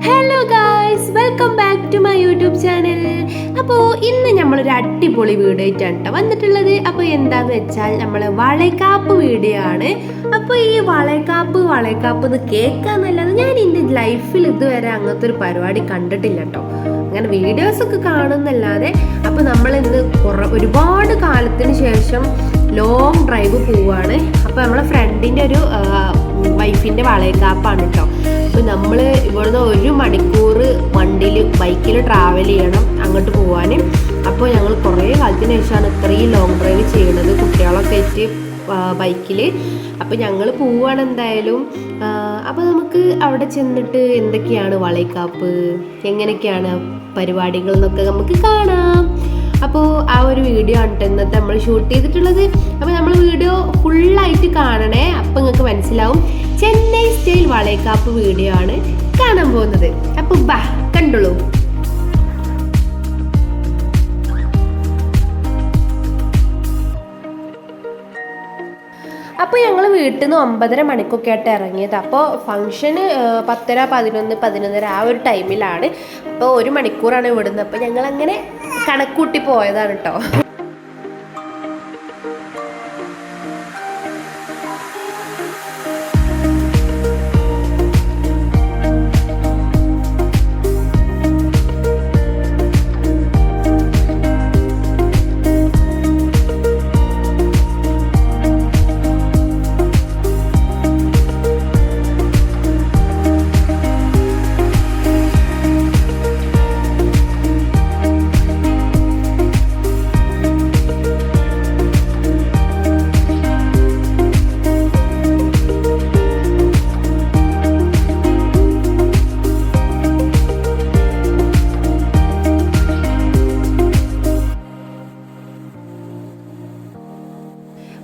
Hello guys, welcome back to my YouTube channel. അപ്പോൾ ഇന്ന് നമ്മളൊരു അടിപൊളി വീഡിയോ ആയിട്ടാണ് വന്നിട്ടുള്ളത്. അപ്പോൾ എന്താന്ന് വെച്ചാൽ നമ്മൾ വളക്കാപ്പ് വീഡിയോ ആണ്. അപ്പോൾ ഈ വളക്കാപ്പ് എന്ന് കേൾക്കാന്നല്ലാതെ ഞാൻ എൻ്റെ ലൈഫിൽ ഇതുവരെ അങ്ങനത്തെ ഒരു പരിപാടി കണ്ടിട്ടില്ല കേട്ടോ. അങ്ങനെ വീഡിയോസൊക്കെ കാണുന്നല്ലാതെ. അപ്പോൾ നമ്മൾ ഇന്ന് ഒരുപാട് കാലത്തിന് ശേഷം ലോങ് ഡ്രൈവ് പോവാണ്. അപ്പോൾ നമ്മളെ ഫ്രണ്ടിൻ്റെ ഒരു വൈഫിൻ്റെ വളയക്കാപ്പാണ് കേട്ടോ. അപ്പോൾ നമ്മൾ ഇവിടുന്ന് 1 മണിക്കൂർ ബൈക്കിൽ ട്രാവൽ ചെയ്യണം അങ്ങോട്ട് പോകാൻ. അപ്പോൾ ഞങ്ങൾ കുറേ കാലത്തിന് ശേഷമാണ് ഇത്രയും ലോങ് ഡ്രൈവ് ചെയ്യണത് കുട്ടികളൊക്കെ ആയിട്ട് ബൈക്കിൽ. അപ്പോൾ ഞങ്ങൾ പോവുകയാണ് എന്തായാലും. അപ്പോൾ നമുക്ക് അവിടെ ചെന്നിട്ട് എന്തൊക്കെയാണ് വളയക്കാപ്പ്, എങ്ങനെയൊക്കെയാണ് പരിപാടികൾ എന്നൊക്കെ നമുക്ക് കാണാം. അപ്പോൾ ആ ഒരു വീഡിയോ ആണ് ഇന്നത്തെ നമ്മൾ ഷൂട്ട് ചെയ്തിട്ടുള്ളത്. അപ്പോൾ നമ്മൾ വീഡിയോ ഫുള്ളായിട്ട് കാണണേ. അപ്പോൾ നിങ്ങൾക്ക് മനസ്സിലാവും ചെന്നൈ സ്റ്റൈൽ വളയക്കാപ്പ് വീഡിയോ ആണ് കാണാൻ പോകുന്നത്. അപ്പോൾ കണ്ടോളൂ. അപ്പോൾ ഞങ്ങൾ വീട്ടിൽ നിന്ന് 9:30 മണിക്കൊക്കെ ആയിട്ട് ഇറങ്ങിയത്. അപ്പോൾ ഫംഗ്ഷന് 10:30, 11, 11:30 ആ ഒരു ടൈമിലാണ്. അപ്പോൾ 1 മണിക്കൂറാണ് ഇവിടുന്ന്. അപ്പോൾ ഞങ്ങൾ അങ്ങനെ കണക്കൂട്ടി പോയതാണ് കേട്ടോ.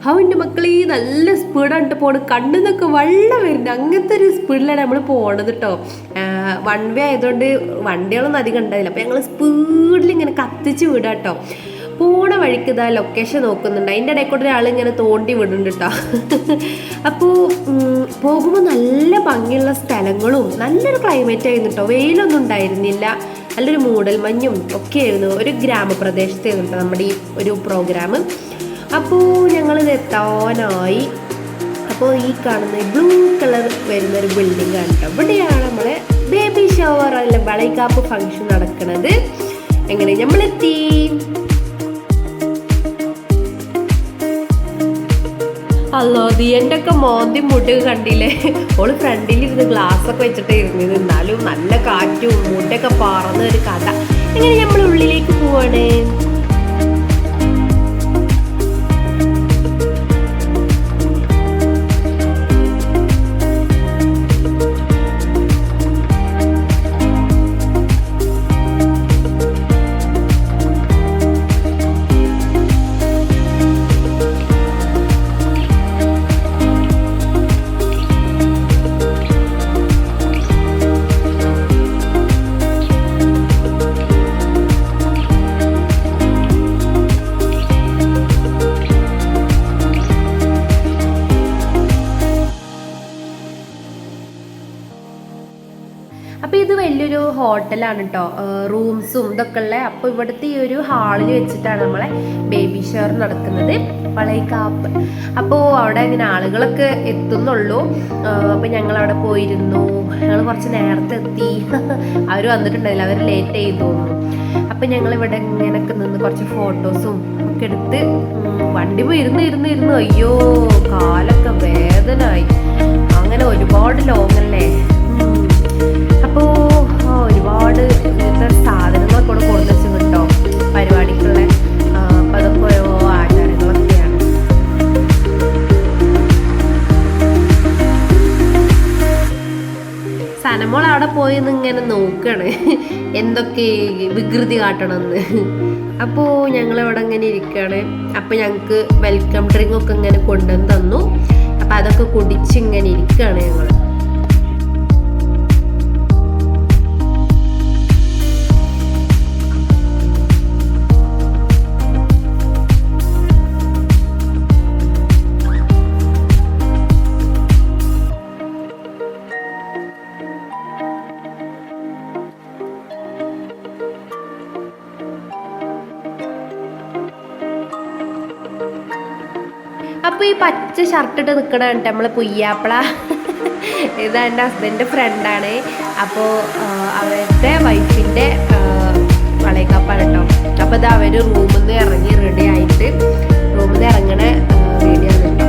അവൻ്റെ മക്കളീ നല്ല സ്പീഡായിട്ട് പോണ്. കണ്ണിന്നൊക്കെ വെള്ളം വരുന്നത്. അങ്ങനത്തെ ഒരു സ്പീഡിലാണ് നമ്മൾ പോണത് കേട്ടോ. 1 വേ ആയതുകൊണ്ട് വണ്ടികളൊന്നും അധികം ഉണ്ടായില്ല. അപ്പോൾ ഞങ്ങൾ സ്പീഡിൽ ഇങ്ങനെ കത്തിച്ച് വിടാം കേട്ടോ. പോണ വഴിക്ക് ഇതാ ലൊക്കേഷൻ നോക്കുന്നുണ്ട്. അതിൻ്റെ ഇടയിൽ കൂടെ ഒരാൾ ഇങ്ങനെ തോണ്ടി വിടുന്നുണ്ട് കേട്ടോ. അപ്പോൾ പോകുമ്പോൾ നല്ല ഭംഗിയുള്ള സ്ഥലങ്ങളും നല്ലൊരു ക്ലൈമറ്റ് ആയിരുന്നു കേട്ടോ. വെയിലൊന്നും ഉണ്ടായിരുന്നില്ല. നല്ലൊരു മൂടൽമഞ്ഞും ഒക്കെ ആയിരുന്നു. ഒരു ഗ്രാമപ്രദേശത്തായിരുന്നു കേട്ടോ നമ്മുടെ ഈ ഒരു പ്രോഗ്രാം. അപ്പോൾ ഞങ്ങളിത് എത്താനായി. അപ്പോൾ ഈ കാണുന്ന ബ്ലൂ കളർ വരുന്നൊരു ബിൽഡിംഗ് ആണ് കേട്ടോ. ഇവിടെയാണ് നമ്മളെ ബേബി ഷവർ അല്ല വളയക്കാപ്പ് ഫംഗ്ഷൻ നടക്കുന്നത്. എങ്ങനെ നമ്മളെത്തി. അല്ലോ ദിയൻ്റെ ഒക്കെ മോന്തി മുട്ട് കണ്ടില്ലേ. ഓള് ഫ്രണ്ടിലിരുന്ന് ഗ്ലാസ്സൊക്കെ വെച്ചിട്ട് ഇരുന്നത്. എന്നാലും നല്ല കാറ്റും മുട്ടൊക്കെ പറന്ന ഒരു കഥ. എങ്ങനെ നമ്മൾ ഉള്ളിലേക്ക് പോവാണ്. അപ്പോൾ ഇത് വലിയൊരു ഹോട്ടലാണ് കേട്ടോ. റൂംസും ഇതൊക്കെ ഉള്ളത്. അപ്പോൾ ഇവിടുത്തെ ഈ ഒരു ഹാളിൽ വെച്ചിട്ടാണ് നമ്മളെ ബേബി ഷവർ നടക്കുന്നത്, വളയക്കാപ്പ്. അപ്പോൾ അവിടെ ഇങ്ങനെ ആളുകളൊക്കെ എത്തുന്നുള്ളൂ. അപ്പോൾ ഞങ്ങൾ അവിടെ പോയിരുന്നു. ഞങ്ങൾ കുറച്ച് നേരത്തെ എത്തി. അവർ വന്നിട്ടുണ്ടായില്ല, അവർ ലേറ്റ് ആയി തോന്നുന്നു. അപ്പം ഞങ്ങളിവിടെ ഇങ്ങനെയൊക്കെ നിന്ന് കുറച്ച് ഫോട്ടോസും ഒക്കെ എടുത്ത് വണ്ടി പോയി ഇരുന്ന് അയ്യോ കാലൊക്കെ വേദനായി. അങ്ങനെ ഒരുപാട് ലോങ്ങല്ലേ. അപ്പോൾ ഒരുപാട് ഇങ്ങനത്തെ സാധനങ്ങളൊക്കെ കൂടെ കൊടുത്തു കിട്ടോ പരിപാടിക്കുള്ള. അപ്പം അതൊക്കെ ഓരോ ആചാരങ്ങളൊക്കെയാണ്. സനമോൾ അവിടെ പോയി ഇങ്ങനെ നോക്കുകയാണ് എന്തൊക്കെ വികൃതി കാട്ടണമെന്ന്. അപ്പോൾ ഞങ്ങളവിടെ ഇങ്ങനെ ഇരിക്കുകയാണ്. അപ്പോൾ ഞങ്ങൾക്ക് വെൽക്കം ഡ്രിങ്ക് ഒക്കെ ഇങ്ങനെ കൊണ്ടുവന്ന് തന്നു. അപ്പം അതൊക്കെ കുടിച്ച് ഇങ്ങനെ ഇരിക്കുകയാണ് ഞങ്ങൾ. അപ്പോൾ ഈ പച്ച ഷർട്ടിട്ട് നിൽക്കണ നമ്മളെ പുയ്യാപ്പള ഇതാ എൻ്റെ ഹസ്ബൻഡിൻ്റെ ഫ്രണ്ടാണ്. അപ്പോൾ അവരുടെ വൈഫിൻ്റെ വളയക്കാപ്പാണ് കേട്ടോ. അപ്പോൾ ഇത് അവർ റൂമിൽ നിന്ന് ഇറങ്ങി റെഡി ആയിട്ട് റൂമിൽ നിന്ന് ഇറങ്ങണ വീഡിയോ ആണ് കേട്ടോ.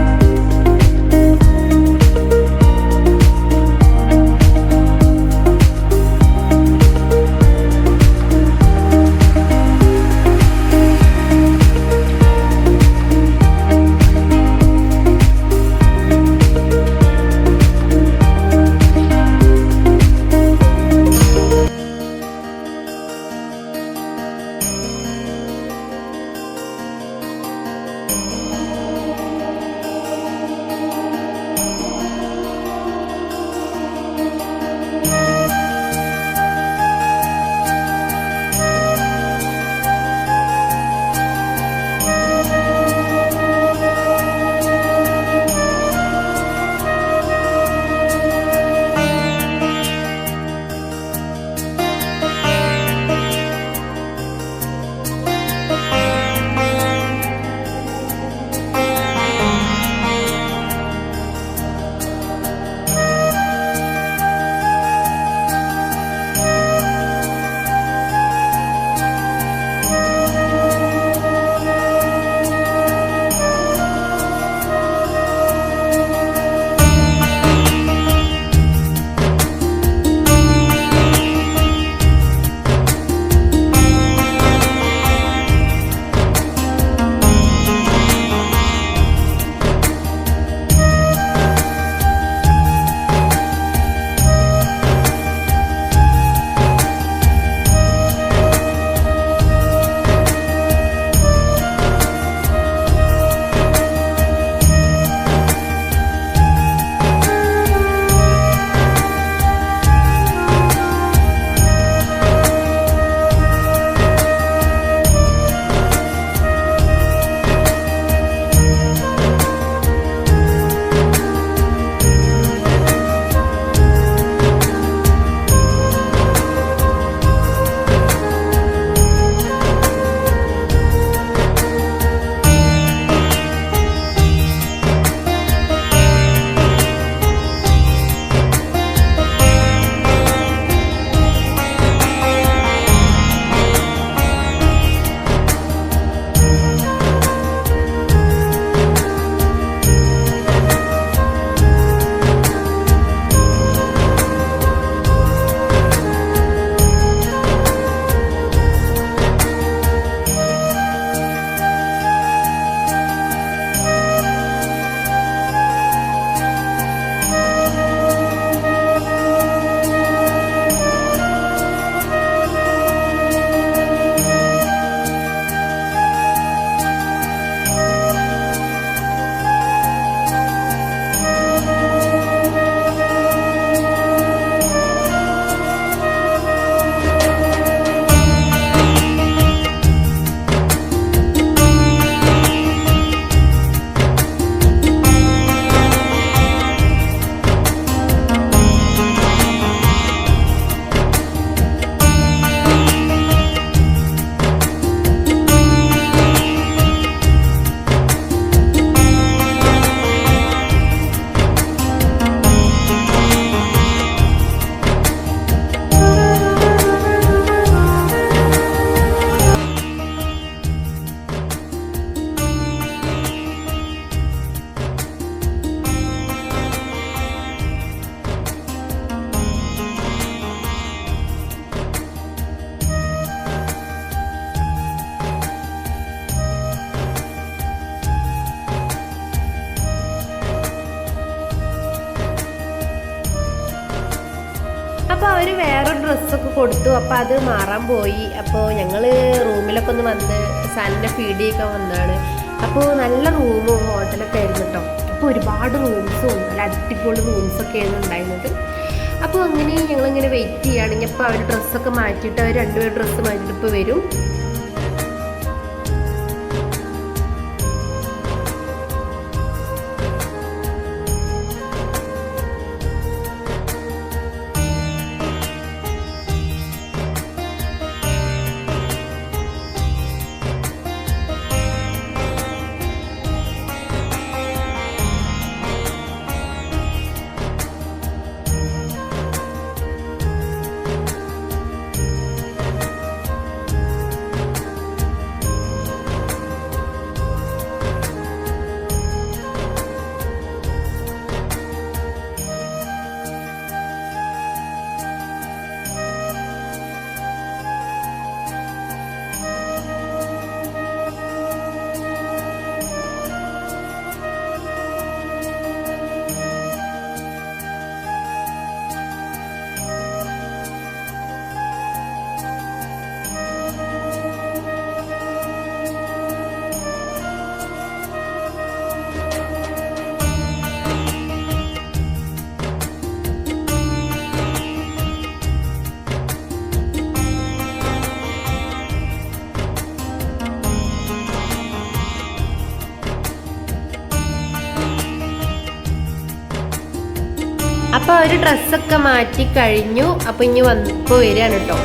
അപ്പോൾ അവർ വേറെ ഡ്രസ്സൊക്കെ കൊടുത്തു. അപ്പോൾ അത് മാറാൻ പോയി. അപ്പോൾ ഞങ്ങൾ റൂമിലൊക്കെ ഒന്ന് വന്ന് സന്നെ ഫീഡ് ചെയ്യൊക്കെ വന്നതാണ്. അപ്പോൾ നല്ല റൂമും ഹോട്ടലൊക്കെ ആയിരുന്നു കേട്ടോ. അപ്പോൾ ഒരുപാട് റൂംസും നല്ല അടിപൊളി റൂംസൊക്കെയാണ് ഉണ്ടായിരുന്നത്. അപ്പോൾ അങ്ങനെ ഞങ്ങളിങ്ങനെ വെയിറ്റ് ചെയ്യുകയാണെങ്കിൽ അപ്പോൾ അവർ ഡ്രസ്സൊക്കെ മാറ്റിയിട്ട് അവർ രണ്ടുപേരും ഡ്രസ്സ് മാറ്റിയിട്ട് ഇപ്പോൾ വരും. അപ്പോൾ അവർ ഡ്രസ്സൊക്കെ മാറ്റി കഴിഞ്ഞു. അപ്പോൾ ഇനി ഇപ്പോൾ വരികയാണ് കേട്ടോ.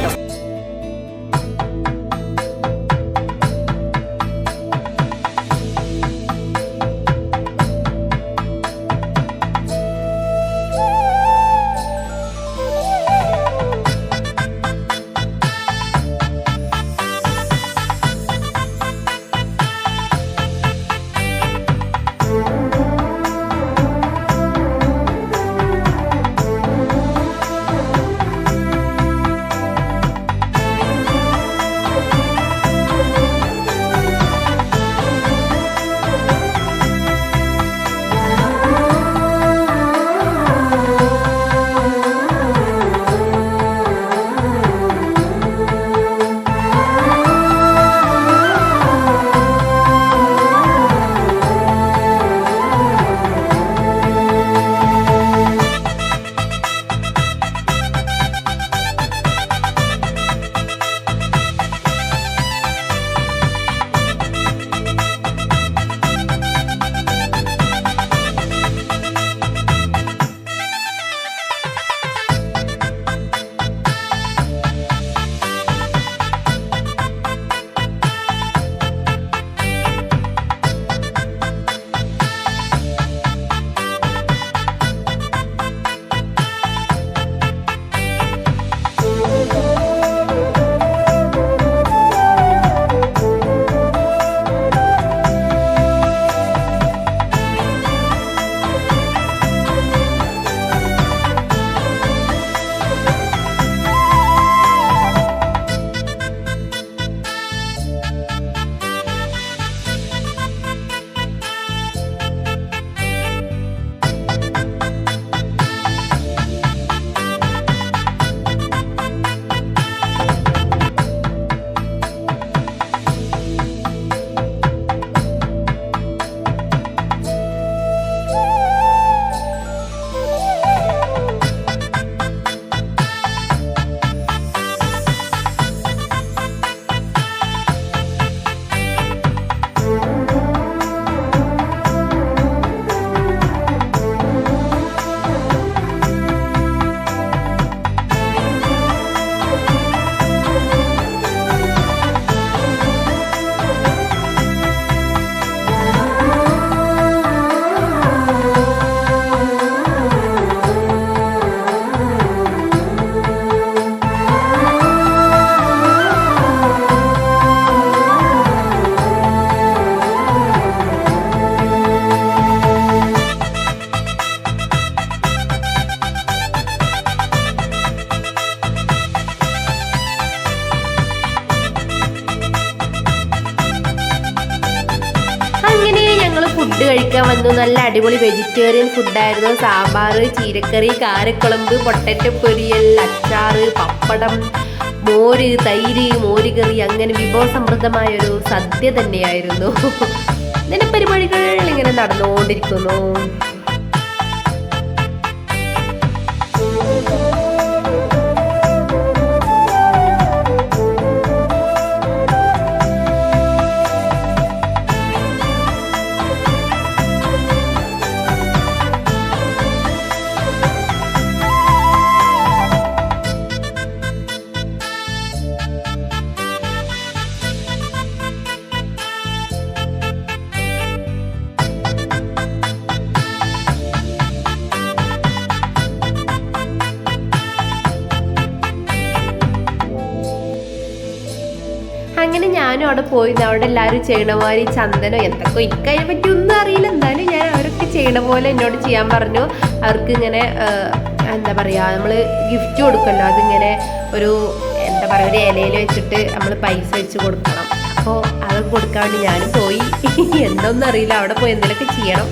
ഫുഡ് കഴിക്കാൻ വന്നു. നല്ല അടിപൊളി വെജിറ്റേറിയൻ ഫുഡായിരുന്നു. സാമ്പാർ, ചീരക്കറി, കാരക്കുളമ്പ്, പൊട്ടറ്റോ പൊരിയൽ, അച്ചാറ്, പപ്പടം, മോര്, തൈര്, മോരുകറി, അങ്ങനെ വിഭവസമൃദ്ധമായൊരു സദ്യ തന്നെയായിരുന്നു. ഇതിന്റെ പരിപാടികൾ ഇങ്ങനെ നടന്നുകൊണ്ടിരിക്കുന്നു. അങ്ങനെ ഞാനും അവിടെ പോയി. അവിടെ എല്ലാവരും ചെയ്യണ മാതിരി ചന്ദനോ എന്തൊക്കെ എനിക്കതിനെ പറ്റി ഒന്നും അറിയില്ല. എന്തായാലും ഞാൻ അവരൊക്കെ ചെയ്യണ പോലെ എന്നോട് ചെയ്യാൻ പറഞ്ഞു. അവർക്ക് ഇങ്ങനെ എന്താ പറയുക, നമ്മൾ ഗിഫ്റ്റ് കൊടുക്കല്ലോ, അതിങ്ങനെ ഒരു എന്താ പറയുക ഒരു ഇലയിൽ വെച്ചിട്ട് നമ്മൾ പൈസ വെച്ച് കൊടുക്കണം. അപ്പോൾ അതൊക്കെ കൊടുക്കാൻ വേണ്ടി ഞാനും പോയി. എന്തൊന്നും അറിയില്ല, അവിടെ പോയി എന്തെങ്കിലുമൊക്കെ ചെയ്യണം.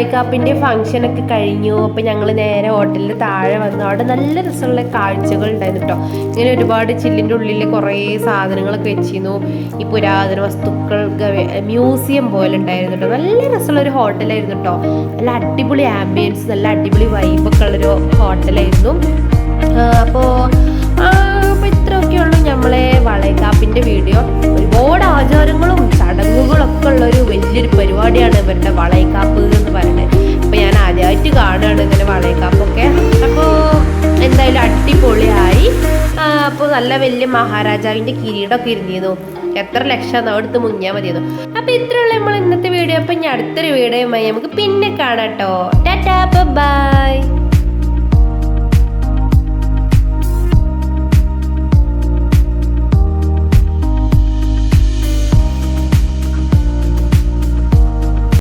വളൈക്കാപ്പിൻ്റെ ഫംഗ്ഷനൊക്കെ കഴിഞ്ഞു. അപ്പോൾ ഞങ്ങൾ നേരെ ഹോട്ടലിൽ താഴെ വന്നു. അവിടെ നല്ല രസമുള്ള കാഴ്ചകൾ ഉണ്ടായിരുന്നു കേട്ടോ. ഇങ്ങനെ ഒരുപാട് ചില്ലിൻ്റെ ഉള്ളിൽ കുറേ സാധനങ്ങളൊക്കെ വെച്ചിരുന്നു. ഈ പുരാതന വസ്തുക്കൾ മ്യൂസിയം പോലെ ഉണ്ടായിരുന്നു കേട്ടോ. നല്ല രസമുള്ള ഒരു ഹോട്ടലായിരുന്നു കേട്ടോ. നല്ല അടിപൊളി ആംബിയൻസ്, നല്ല അടിപൊളി വൈബൊക്കെ ഉള്ളൊരു ഹോട്ടലായിരുന്നു. അപ്പോൾ ഇത്രയൊക്കെയുള്ളൂ നമ്മളെ വളൈക്കാപ്പിൻ്റെ വീഡിയോ. ഒരുപാട് ആചാരങ്ങളും ചടങ്ങുകളൊക്കെ ഉള്ളൊരു വലിയൊരു പരിപാടിയാണ് ഇവരുടെ വളൈക്കാപ്പ് എന്ന് പറയുന്നത്. അപ്പോൾ ഞാൻ ആദ്യമായിട്ട് കാണുകയാണ് ഇങ്ങനെ വളൈക്കാപ്പൊക്കെ. അപ്പോൾ എന്തായാലും അടിപൊളിയായി. അപ്പോൾ നല്ല വലിയ മഹാരാജാവിൻ്റെ കിരീടമൊക്കെ ഇരുന്നിരുന്നു. എത്ര ലക്ഷം എടുത്ത് മുങ്ങിയാൽ മതിയായിരുന്നു. അപ്പോൾ ഇത്രയുള്ള നമ്മൾ ഇന്നത്തെ വീഡിയോ. അപ്പം ഇനി അടുത്തൊരു വീഡിയോയുമായി നമുക്ക് പിന്നെ കാണാം കേട്ടോ. Tata bye.